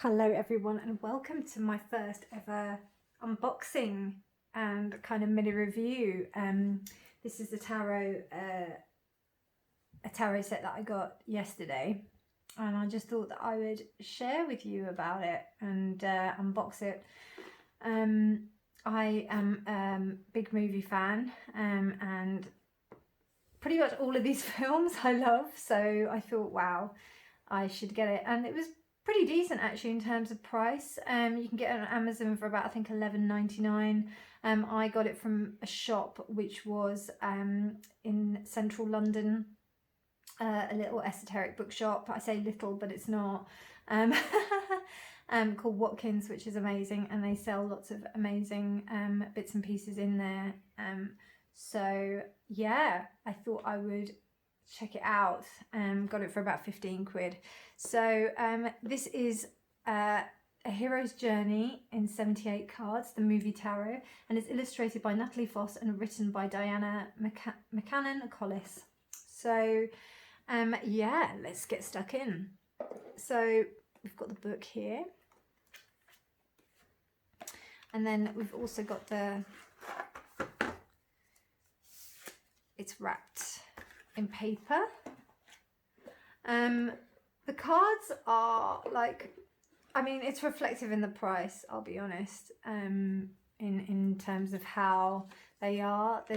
Hello everyone and welcome to my first ever unboxing and kind of mini review. This is a tarot set that I got yesterday, and I just thought that I would share with you about it and unbox it. I am a big movie fan, and pretty much all of these films I love, so I thought, wow, I should get it. And it was pretty decent actually in terms of price. You can get it on Amazon for about, I think, $11.99. I got it from a shop which was in central London, a little esoteric bookshop. I say little, but it's not. Called Watkins, which is amazing, and they sell lots of amazing bits and pieces in there. So yeah, I thought I would check it out. Got it for about 15 quid. So this is a hero's journey in 78 cards, the movie tarot, and it's illustrated by Natalie Foss and written by Diana McCannon-Collis. So yeah, let's get stuck in. So we've got the book here, and then we've also got it's wrapped in paper. The cards are like, I mean, it's reflective in the price, I'll be honest, in terms of how they are. I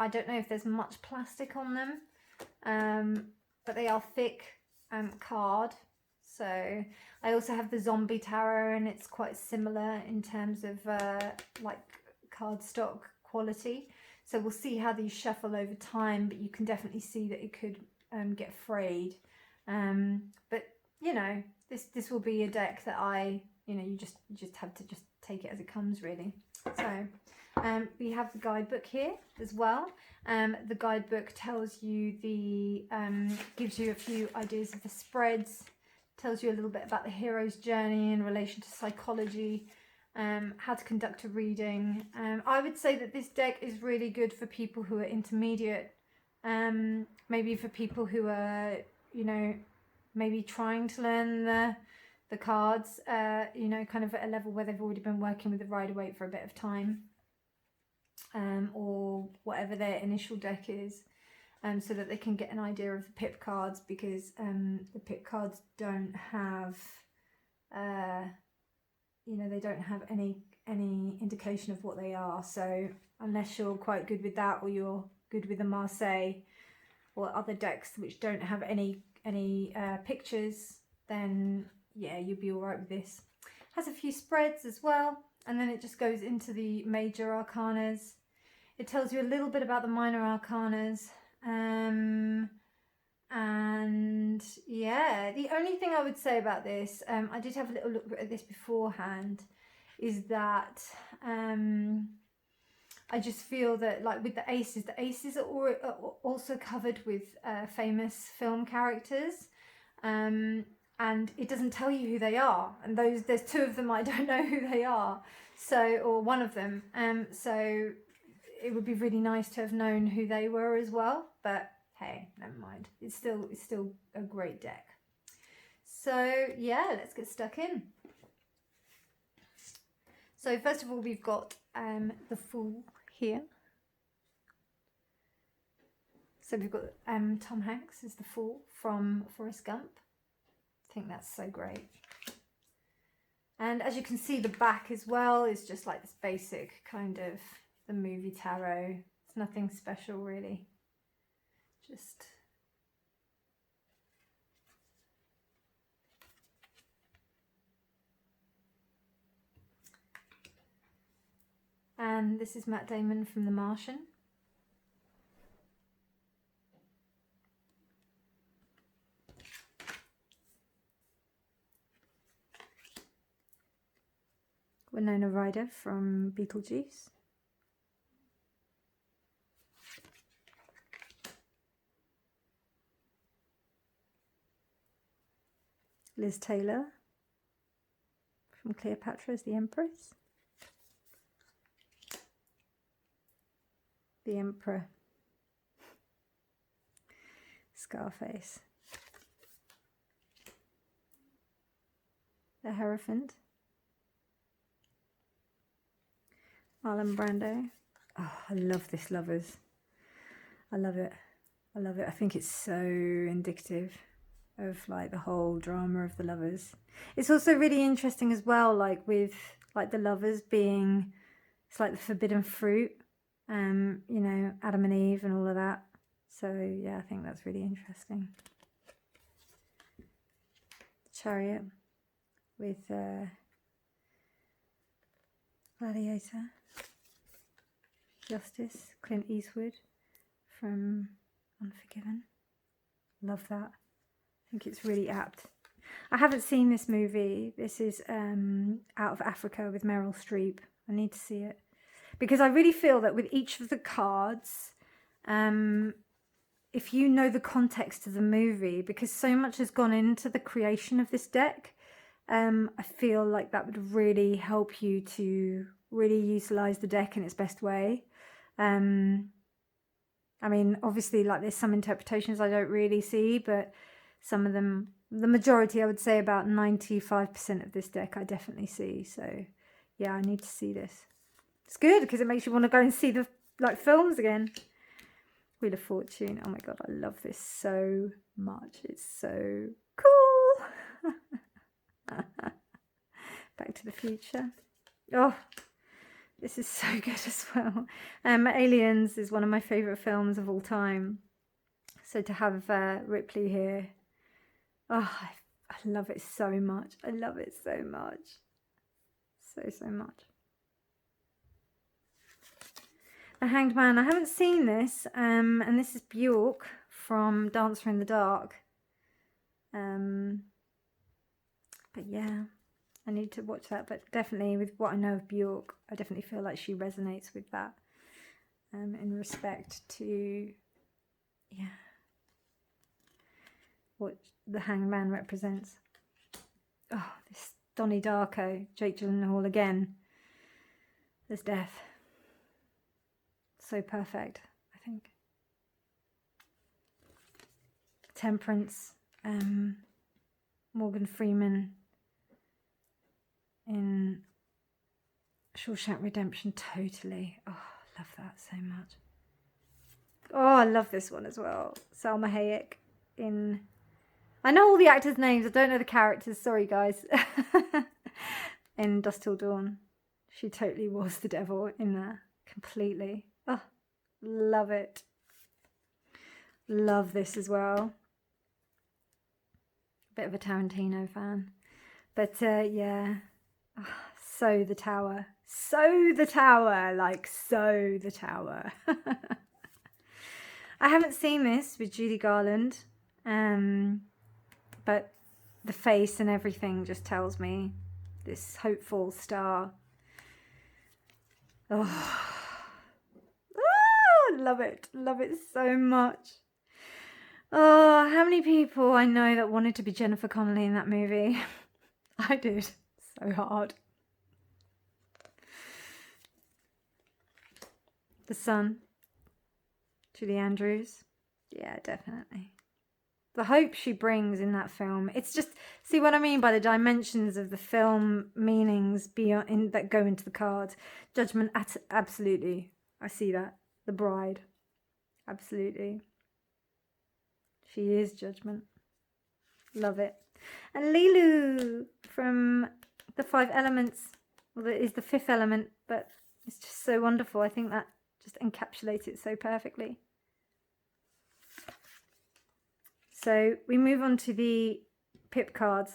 don't know if there's much plastic on them, but they are thick card. So I also have the zombie tarot, and it's quite similar in terms of like cardstock quality. So we'll see how these shuffle over time, but you can definitely see that it could get frayed. But you know, this will be a deck that you just have to just take it as it comes, really. So we have the guidebook here as well. The guidebook tells you gives you a few ideas of the spreads, tells you a little bit about the hero's journey in relation to psychology, how to conduct a reading. I would say that this deck is really good for people who are intermediate, maybe for people who are, maybe trying to learn the cards, kind of at a level where they've already been working with the Rider-Waite for a bit of time, or whatever their initial deck is, so that they can get an idea of the Pip cards, because the Pip cards don't have they don't have any indication of what they are. So unless you're quite good with that, or you're good with the Marseille or other decks which don't have any pictures, then yeah, you'll be all right with this. Has a few spreads as well, and then it just goes into the major arcanas. It tells you a little bit about the minor arcanas. And yeah, the only thing I would say about this, I did have a little look at this beforehand, is that I just feel that, like with the aces are also covered with famous film characters, and it doesn't tell you who they are, and there's two of them I don't know who they are, or one of them, so it would be really nice to have known who they were as well, but hey, never mind. It's still a great deck. So yeah, let's get stuck in. So first of all, we've got the Fool here. So we've got Tom Hanks as the Fool from Forrest Gump. I think that's so great. And as you can see, the back as well is just like this basic kind of the movie tarot. It's nothing special really. Just and this is Matt Damon from The Martian. Winona Ryder from Beetlejuice. Liz Taylor from Cleopatra as the Empress. The Emperor. Scarface. the Hierophant. Marlon Brando. Oh, I love this Lovers. I love it. I love it. I think it's so indicative of like the whole drama of the Lovers. It's also really interesting as well, like with like the Lovers being, it's like the forbidden fruit, you know, Adam and Eve and all of that. So yeah, I think that's really interesting. Chariot with Gladiator. Justice, Clint Eastwood from Unforgiven. Love that. I think it's really apt. I haven't seen this movie. This is Out of Africa with Meryl Streep. I need to see it. Because I really feel that with each of the cards, if you know the context of the movie, because so much has gone into the creation of this deck, I feel like that would really help you to really utilize the deck in its best way. I mean, obviously, like there's some interpretations I don't really see, but some of them, the majority, I would say about 95% of this deck I definitely see. So yeah, I need to see this. It's good because it makes you want to go and see the like films again. Wheel of Fortune. Oh my God, I love this so much. It's so cool. Back to the Future. Oh, this is so good as well. Aliens is one of my favourite films of all time. So to have Ripley here, oh, I love it so much. I love it so much. So much. The Hanged Man. I haven't seen this, and this is Bjork from Dancer in the Dark. But yeah, I need to watch that. But definitely with what I know of Bjork, I definitely feel like she resonates with that. In respect to, yeah, what the Hanged Man represents. Oh, this Donnie Darko, Jake Gyllenhaal again. There's death. So perfect, I think. Temperance, Morgan Freeman in Shawshank Redemption, totally. Oh, I love that so much. Oh, I love this one as well. Salma Hayek in... I know all the actors' names, I don't know the characters, sorry guys. In Dusk Till Dawn. She totally was the devil in there, completely. Oh, love it. Love this as well. Bit of a Tarantino fan. But yeah. Oh, so the Tower. So the Tower. Like, so the Tower. I haven't seen this with Judy Garland. But the face and everything just tells me this hopeful star. Oh. Love it so much. Oh, how many people I know that wanted to be Jennifer Connelly in that movie. I did so hard. The Sun, Julie Andrews. Yeah, definitely. The hope she brings in that film. It's just, see what I mean by the dimensions of the film meanings beyond that go into the cards. Judgment, absolutely. I see that. The Bride, absolutely. She is Judgment. Love it. And Lilu from the Five Elements. Well, it is the fifth element, but it's just so wonderful. I think that just encapsulates it so perfectly. So we move on to the Pip cards.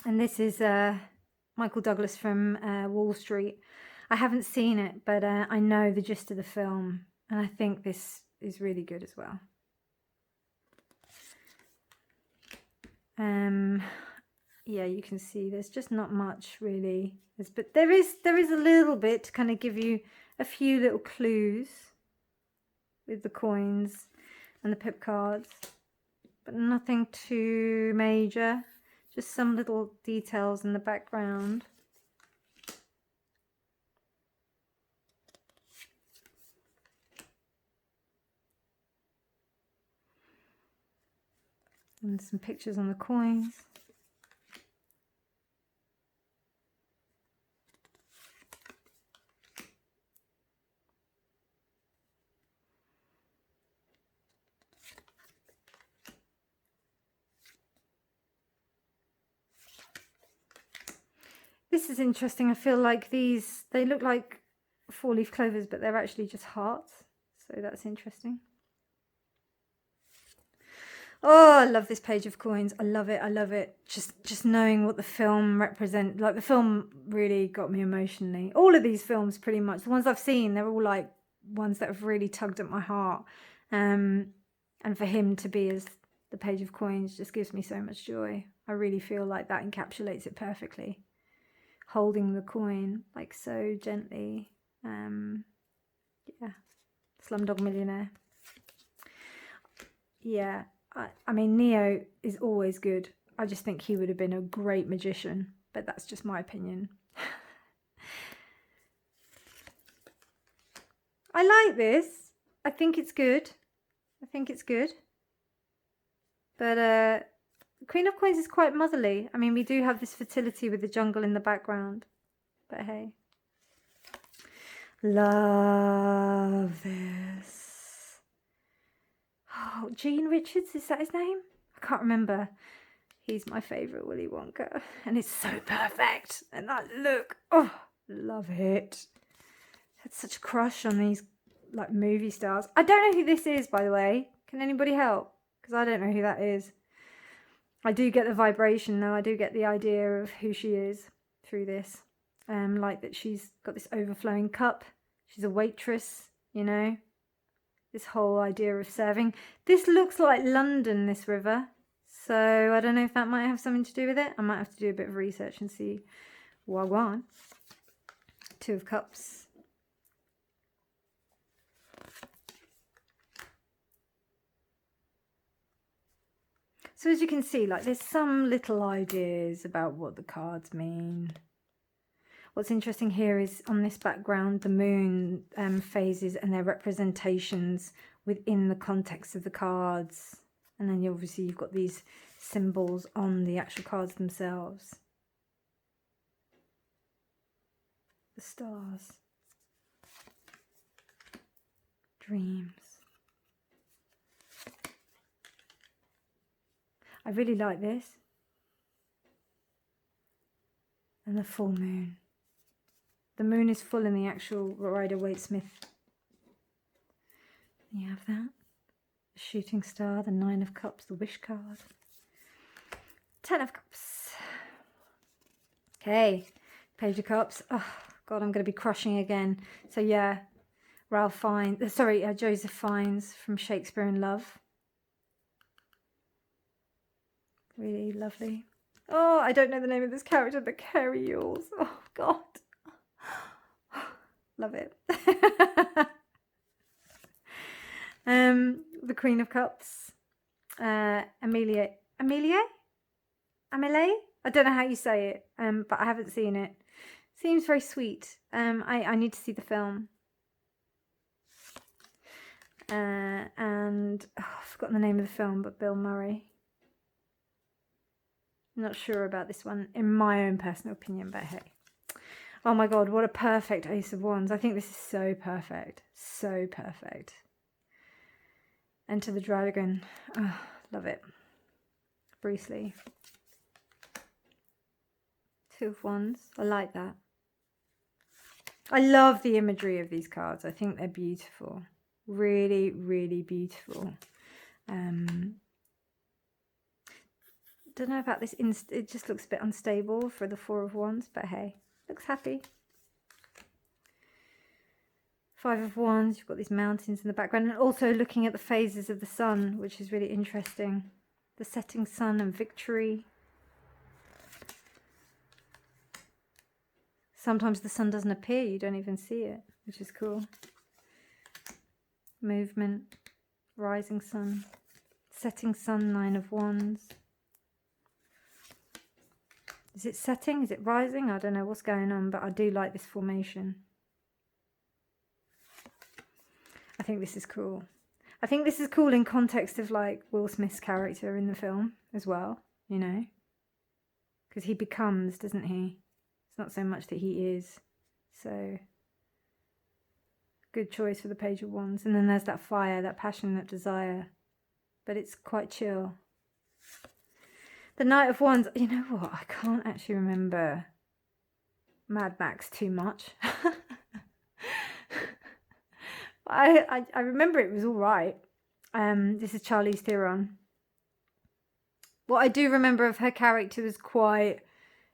And this is Michael Douglas from Wall Street. I haven't seen it, but I know the gist of the film. And I think this is really good as well. Yeah, you can see there's just not much really. But there is a little bit to kind of give you a few little clues with the coins and the Pip cards. But nothing too major. Just some little details in the background. And some pictures on the coins. This is interesting. I feel like these, they look like 4-leaf clovers, but they're actually just hearts. So that's interesting. Oh, I love this page of coins. I love it. I love it. Just knowing what the film represent. Like, the film really got me emotionally. All of these films, pretty much, the ones I've seen, they're all like ones that have really tugged at my heart. And for him to be as the page of coins just gives me so much joy. I really feel like that encapsulates it perfectly. Holding the coin like so gently. Yeah. Slumdog Millionaire. Yeah. I mean, Neo is always good. I just think he would have been a great magician, but that's just my opinion. I like this. I think it's good. I think it's good. But Queen of Coins is quite motherly. I mean, we do have this fertility with the jungle in the background. But hey. Love this. Oh, Gene Richards, is that his name? I can't remember. He's my favourite Willy Wonka. And it's so perfect. And that look. Oh, love it. Had such a crush on these like movie stars. I don't know who this is, by the way. Can anybody help? Because I don't know who that is. I do get the vibration though. I do get the idea of who she is through this. Like that she's got this overflowing cup. She's a waitress, you know. This whole idea of serving. This looks like London, this river. So I don't know if that might have something to do with it. I might have to do a bit of research and see. Wagwan. 2 of Cups. So as you can see, like there's some little ideas about what the cards mean. What's interesting here is on this background, the moon phases and their representations within the context of the cards. And then obviously you've got these symbols on the actual cards themselves. The stars. Dreams. I really like this. And the full moon. The moon is full in the actual Rider-Waite-Smith. You have that. The shooting star, the 9 of Cups, the wish card. 10 of Cups. Okay. Page of Cups. Oh, God, I'm going to be crushing again. So, yeah. Joseph Fiennes from Shakespeare in Love. Really lovely. Oh, I don't know the name of this character, but Carrie Yules. Oh, God. Love it. The Queen of Cups. Amelie? I don't know how you say it, but I haven't seen it. Seems very sweet. I need to see the film. And I've forgotten the name of the film, but Bill Murray. I'm not sure about this one, in my own personal opinion, but hey. Oh my God, what a perfect Ace of Wands. I think this is so perfect. So perfect. Enter the Dragon. Oh, love it. Bruce Lee. 2 of Wands. I like that. I love the imagery of these cards. I think they're beautiful. Really, really beautiful. Don't know about this. It just looks a bit unstable for the 4 of Wands, but hey, looks happy. 5 of Wands. You've got these mountains in the background, and also looking at the phases of the sun, which is really interesting. The setting sun and victory. Sometimes the sun doesn't appear, you don't even see it, which is cool. Movement, rising sun, setting sun, 9 of Wands. Is it setting? Is it rising? I don't know what's going on, but I do like this formation. I think this is cool. I think this is cool in context of like Will Smith's character in the film as well, you know, because he becomes, doesn't he? It's not so much that he is. So good choice for the Page of Wands. And then there's that fire, that passion, that desire, but it's quite chill. The Knight of Wands, you know what? I can't actually remember Mad Max too much. I remember it was all right. This is Charlize Theron. What I do remember of her character was quite,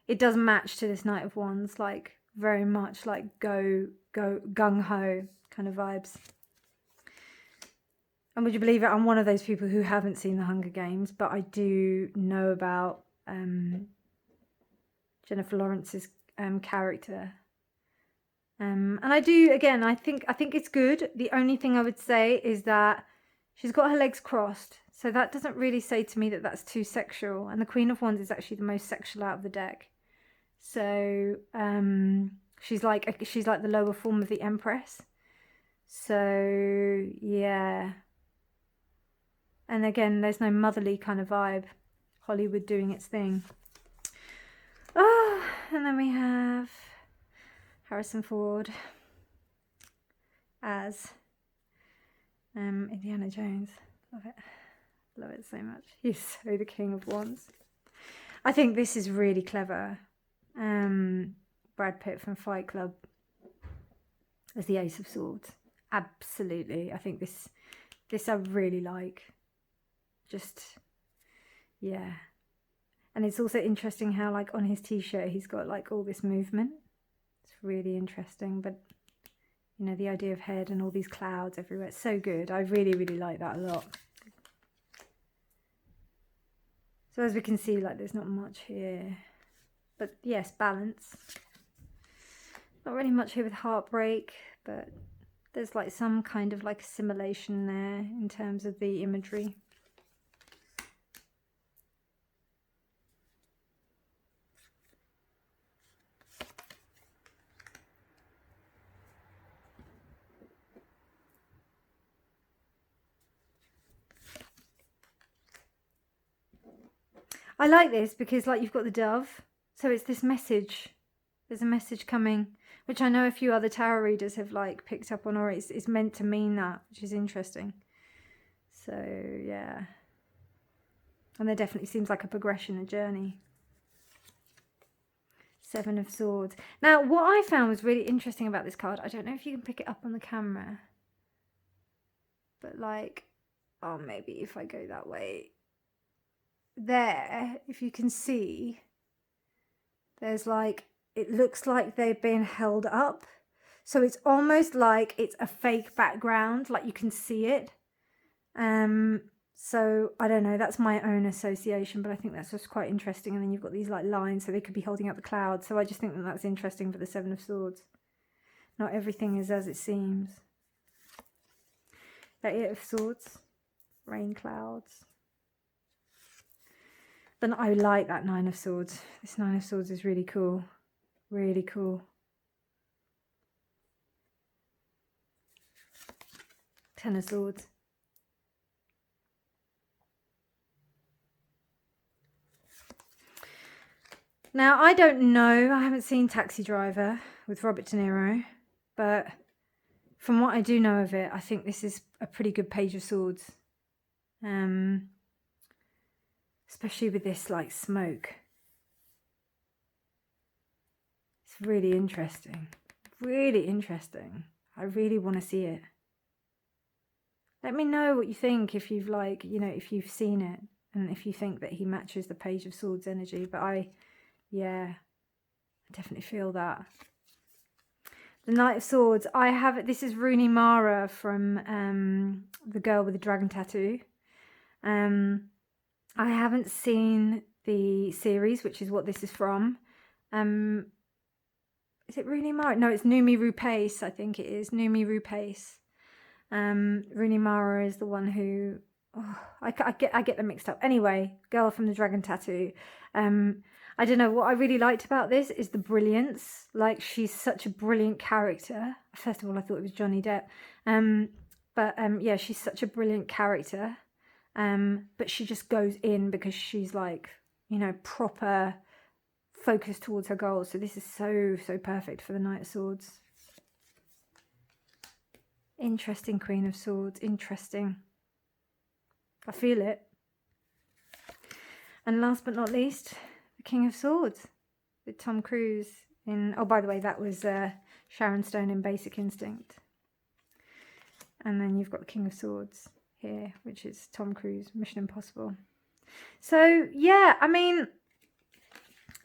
it does match to this Knight of Wands, like very much like go gung-ho kind of vibes. And would you believe it, I'm one of those people who haven't seen The Hunger Games, but I do know about Jennifer Lawrence's character. And I do, again, I think it's good. The only thing I would say is that she's got her legs crossed. So that doesn't really say to me that that's too sexual. And the Queen of Wands is actually the most sexual out of the deck. So she's like the lower form of the Empress. So yeah. And again, there's no motherly kind of vibe. Hollywood doing its thing. Oh, and then we have Harrison Ford as Indiana Jones. Love it. Love it so much. He's so the King of Wands. I think this is really clever. Brad Pitt from Fight Club as the Ace of Swords. Absolutely. I think this I really like. Just, yeah. And it's also interesting how, like, on his t-shirt he's got like all this movement. It's really interesting. But you know, the idea of head and all these clouds everywhere, it's so good. I really, really like that a lot. So as we can see, like, there's not much here. But yes, balance. Not really much here with heartbreak, but there's like some kind of like assimilation there in terms of the imagery. I like this because, like, you've got the dove, so it's this message. There's a message coming, which I know a few other tarot readers have like picked up on, or it's meant to mean that, which is interesting. So yeah, and there definitely seems like a progression, a journey. Seven of Swords. Now, what I found was really interesting about this card, I don't know if you can pick it up on the camera, but like, oh, maybe if I go that way. There, if you can see, there's like, it looks like they've been held up. So it's almost like it's a fake background, like you can see it. So I don't know, that's my own association, but I think that's just quite interesting. And then you've got these like lines, so they could be holding up the clouds. So I just think that that's interesting for the Seven of Swords. Not everything is as it seems. The Eight of Swords, rain clouds. Then I like that Nine of Swords. This Nine of Swords is really cool. Really cool. Ten of Swords. Now, I don't know. I haven't seen Taxi Driver with Robert De Niro. But from what I do know of it, I think this is a pretty good Page of Swords. Especially with this like smoke. It's really interesting. Really interesting. I really want to see it. Let me know what you think if you've like, you know, if you've seen it and if you think that he matches the Page of Swords energy. But yeah, I definitely feel that. The Knight of Swords. This is Rooney Mara from The Girl with the Dragon Tattoo. I haven't seen the series, which is what this is from. Is it Rooney Mara? No, it's Numi Rupace, I think it is. Numi Rupace. Rooney Mara is the one who... Oh, I get them mixed up. Anyway, Girl from the Dragon Tattoo. I don't know, what I really liked about this is the brilliance. Like, she's such a brilliant character. First of all, I thought it was Johnny Depp. Yeah, she's such a brilliant character. But she just goes in because she's like, you know, proper focused towards her goals. So this is so perfect for the Knight of Swords. Interesting Queen of Swords. Interesting. I feel it. And last but not least, the King of Swords with Tom Cruise Oh, by the way, that was Sharon Stone in Basic Instinct. And then you've got the King of Swords here, which is Tom Cruise, Mission Impossible. So, yeah, I mean,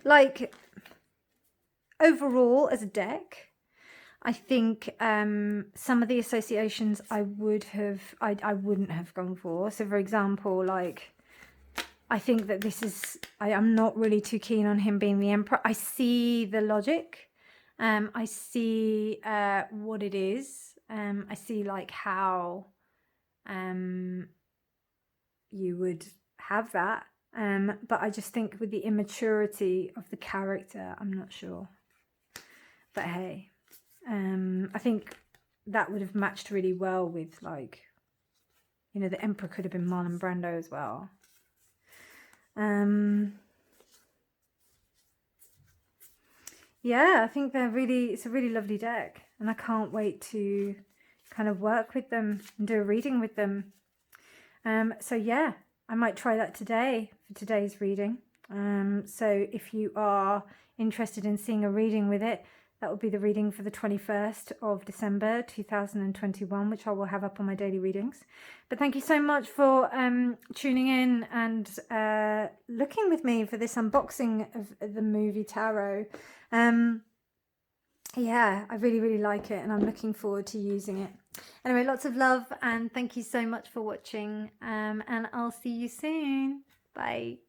like, overall, as a deck, I think some of the associations I wouldn't have gone for. So, for example, like, I think that this is, I'm not really too keen on him being the Emperor. I see the logic. I see what it is. I see, like, how you would have that. But I just think with the immaturity of the character, I'm not sure. But hey, I think that would have matched really well with, like, you know, the Emperor could have been Marlon Brando as well. Yeah, I think it's a really lovely deck, and I can't wait to kind of work with them and do a reading with them. So yeah, I might try that today for today's reading. So if you are interested in seeing a reading with it, that will be the reading for the 21st of December 2021, which I will have up on my daily readings. But thank you so much for tuning in and looking with me for this unboxing of the movie Tarot. Yeah, I really, really like it, and I'm looking forward to using it. Anyway, lots of love, and thank you so much for watching, and I'll see you soon. Bye.